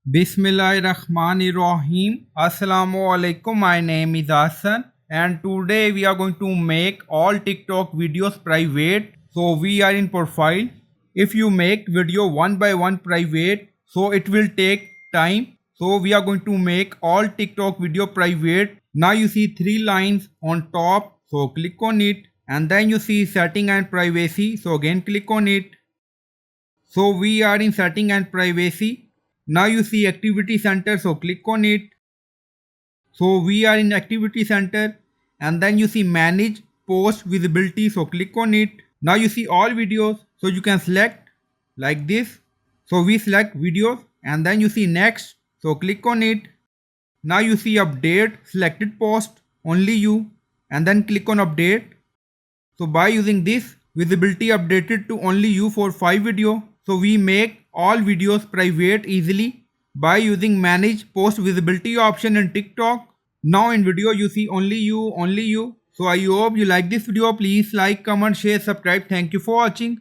Bismillahirrahmanirrahim. Assalamu alaikum. My name is Hassan and today we are going to make all TikTok videos private. So we are in profile. If you make video one by one private, so it will take time. So we are going to make all TikTok video private. Now you see three lines on top. So click on it and then you see setting and privacy. So again click on it. So we are in setting and privacy. Now you see activity center, so click on it. So we are in activity center and then you see manage post visibility, so click on it. Now you see all videos, so you can select like this. So we select videos and then you see next, so click on it. Now you see update selected post only you and then click on update. So by using this, visibility updated to only you for 5 video. So we make all videos private easily by using manage post visibility option in TikTok. Now in video you see only you, only you. So I hope you like this video. Please like, comment, share, subscribe. Thank you for watching.